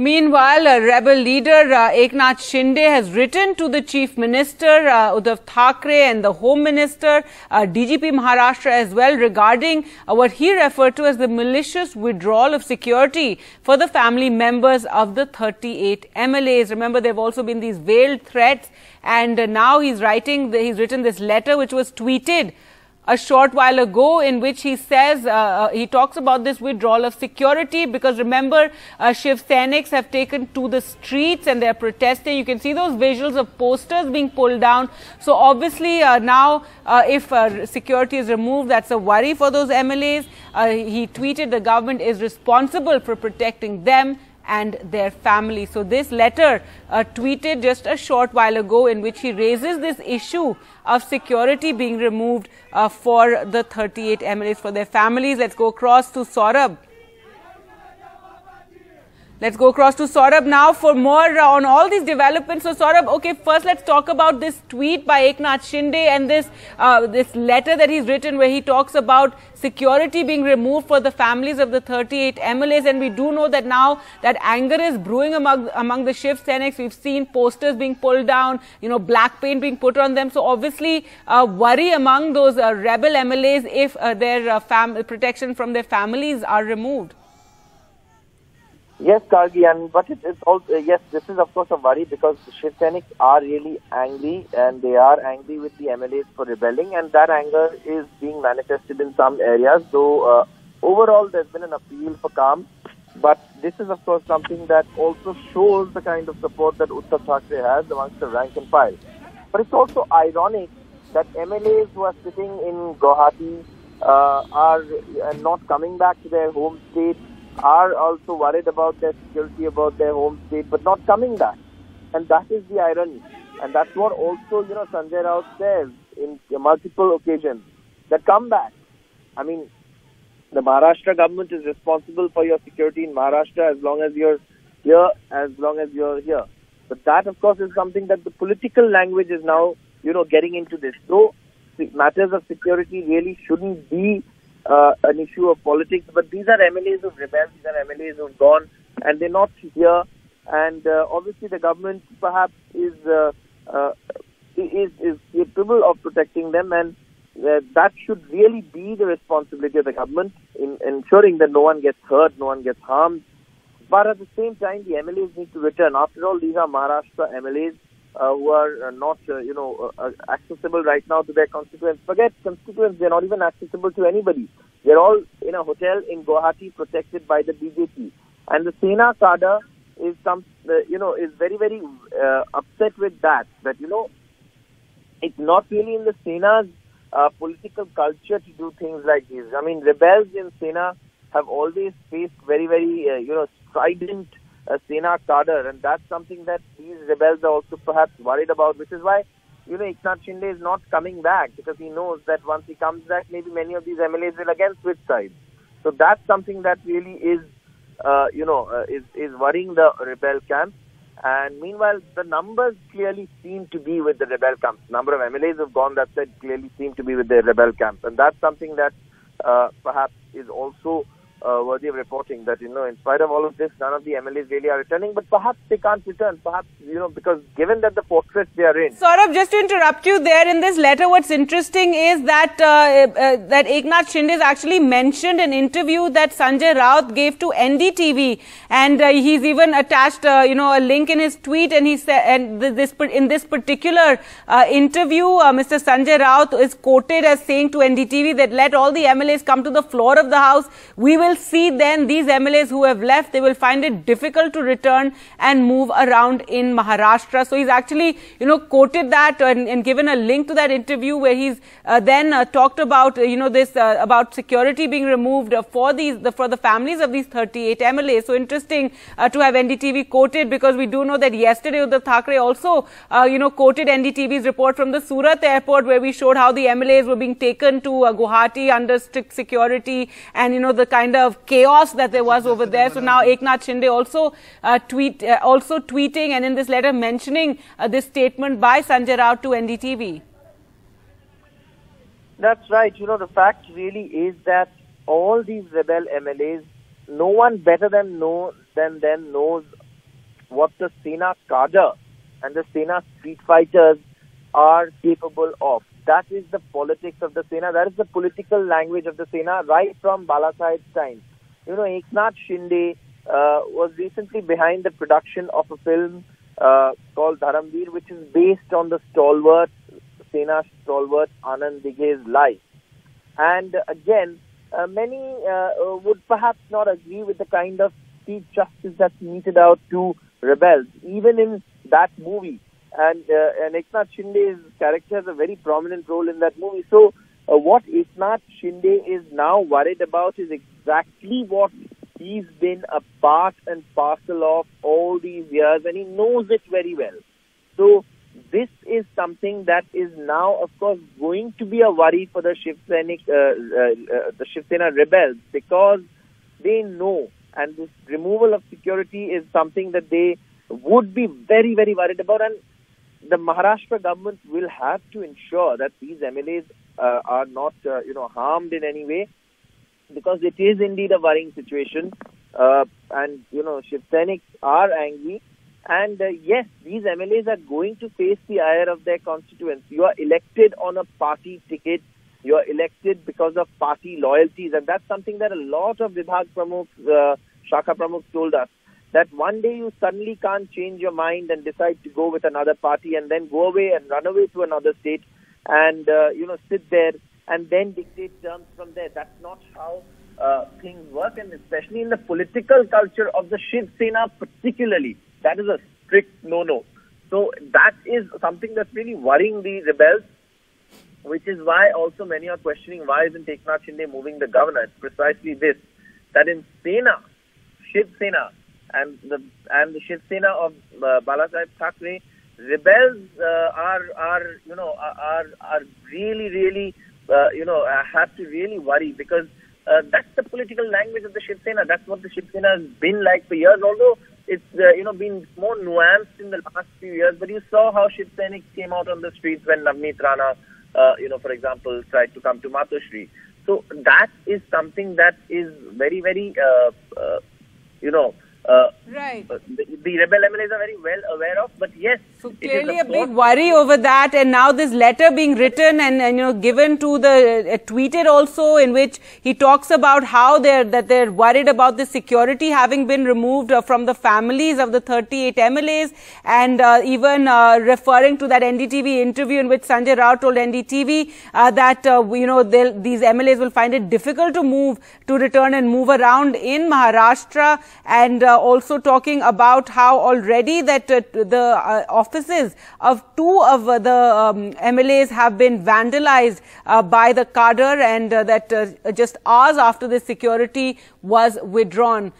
Meanwhile, rebel leader Eknath Shinde has written to the Chief Minister Uddhav Thackeray and the Home Minister, DGP Maharashtra as well, regarding what he referred to as the malicious withdrawal of security for the family members of the 38 MLAs. Remember, there have also been these veiled threats, and now he's written this letter which was tweeted a short while ago, in which he says, he talks about this withdrawal of security, because remember, Shiv Senics have taken to the streets and they're protesting. You can see those visuals of posters being pulled down. So obviously now if security is removed, that's a worry for those MLAs. He tweeted the government is responsible for protecting them and their family. So this letter tweeted just a short while ago, in which he raises this issue of security being removed for the 38 MLAs, for their families. Let's go across to Saurabh. Let's go across to Saurabh now for more on all these developments. So Saurabh, okay, first let's talk about this tweet by Eknath Shinde and this letter that he's written, where he talks about security being removed for the families of the 38 MLAs. And we do know that now that anger is brewing among the Shiv Senics. We've seen posters being pulled down, black paint being put on them. So obviously worry among those rebel MLAs if their protection from their families are removed. Yes, Kargi, but it is also, yes, this is of course a worry, because the Shiv Senics are really angry, and they are angry with the MLAs for rebelling, and that anger is being manifested in some areas. So overall there's been an appeal for calm, but this is of course something that also shows the kind of support that Uddhav Thackeray has amongst the rank and file. But it's also ironic that MLAs who are sitting in Guwahati are not coming back to their home state, are also worried about their security, about their home state, but not coming back. And that is the irony. And that's what also, Sanjay Raut says in multiple occasions, that come back. I mean, the Maharashtra government is responsible for your security in Maharashtra as long as you're here, as long as you're here. But that, of course, is something that the political language is now, getting into this. So matters of security really shouldn't be an issue of politics, but these are MLAs who've rebelled, these are MLAs who've gone, and they're not here. And obviously the government perhaps is capable of protecting them, and that should really be the responsibility of the government in ensuring that no one gets hurt, no one gets harmed. But at the same time, the MLAs need to return. After all, these are Maharashtra MLAs who are not, accessible right now to their constituents. Forget constituents, they're not even accessible to anybody. They're all in a hotel in Guwahati, protected by the BJP. And the Sena cadre is is very, very upset with that. It's not really in the Sena's political culture to do things like these. I mean, rebels in Sena have always faced very, very, strident Sena cadre, and that's something that these rebels are also perhaps worried about, which is why, Eknath Shinde is not coming back, because he knows that once he comes back, maybe many of these MLAs will again switch sides. So that's something that really is, is worrying the rebel camp. And meanwhile, the numbers clearly seem to be with the rebel camp. Number of MLAs who have gone that side clearly seem to be with the rebel camp, and that's something that perhaps is also worthy of reporting, that, in spite of all of this, none of the MLAs really are returning, but perhaps they can't return, perhaps, because given that the fortress they are in. Saurabh, just to interrupt you there, in this letter, what's interesting is that that Eknath Shinde has actually mentioned an interview that Sanjay Raut gave to NDTV, and he's even attached, a link in his tweet, and he said, and in this particular interview, Mr. Sanjay Raut is quoted as saying to NDTV that let all the MLAs come to the floor of the house. We will see then these MLAs who have left, they will find it difficult to return and move around in Maharashtra. So he's actually, quoted that and given a link to that interview, where he's then talked about, this about security being removed for the families of these 38 MLAs. So interesting to have NDTV quoted, because we do know that yesterday Uddhav Thackeray also, quoted NDTV's report from the Surat airport, where we showed how the MLAs were being taken to Guwahati under strict security, and, the kind of chaos that there was over there. So now Eknath Shinde also tweeting, and in this letter mentioning this statement by Sanjay Raut to NDTV. That's right. The fact really is that all these rebel MLAs, no one better than them knows what the Sena cadre and the Sena street fighters are capable of. That is the politics of the Sena. That is the political language of the Sena right from Balasaheb's time. You know, Eknath Shinde was recently behind the production of a film called Dharamveer, which is based on the stalwart, Sena stalwart Anand Dighe's life. And again, many would perhaps not agree with the kind of chief justice that's meted out to rebels, even in that movie. And Eknath Shinde's character has a very prominent role in that movie. So what Eknath Shinde is now worried about is exactly what he's been a part and parcel of all these years, and he knows it very well. So this is something that is now, of course, going to be a worry for the Shiv Sena rebels, because they know, and this removal of security is something that they would be very, very worried about. And the Maharashtra government will have to ensure that these MLAs are not, harmed in any way, because it is indeed a worrying situation. And, Shiv Seniks are angry. And yes, these MLAs are going to face the ire of their constituents. You are elected on a party ticket. You are elected because of party loyalties. And that's something that a lot of Vibhag Pramukhs, Shakha Pramukhs told us. That one day you suddenly can't change your mind and decide to go with another party and then go away and run away to another state and, sit there and then dictate terms from there. That's not how things work, and especially in the political culture of the Shiv Sena particularly. That is a strict no-no. So that is something that's really worrying the rebels, which is why also many are questioning why isn't Eknath Shinde moving the governor. It's precisely this, that in Sena, Shiv Sena, and the Shiv Sena of Balasaheb Thackeray, rebels are really have to really worry, because that's the political language of the Shiv Sena. That's what the Shiv Sena has been like for years, although it's been more nuanced in the last few years. But you saw how Shiv Seniks came out on the streets when Navneet Rana, for example, tried to come to Matoshri. So that is something that is very, very right. The rebel MLAs are very well aware of, but yes. So clearly a big worry over that, and now this letter being written and given to the tweeted also, in which he talks about how they're worried about the security having been removed from the families of the 38 MLAs, and even referring to that NDTV interview in which Sanjay Rao told NDTV that these MLAs will find it difficult to return and move around in Maharashtra, and also talking about how already that the offices of two of the MLAs have been vandalized by the cadre, and that just hours after the security was withdrawn.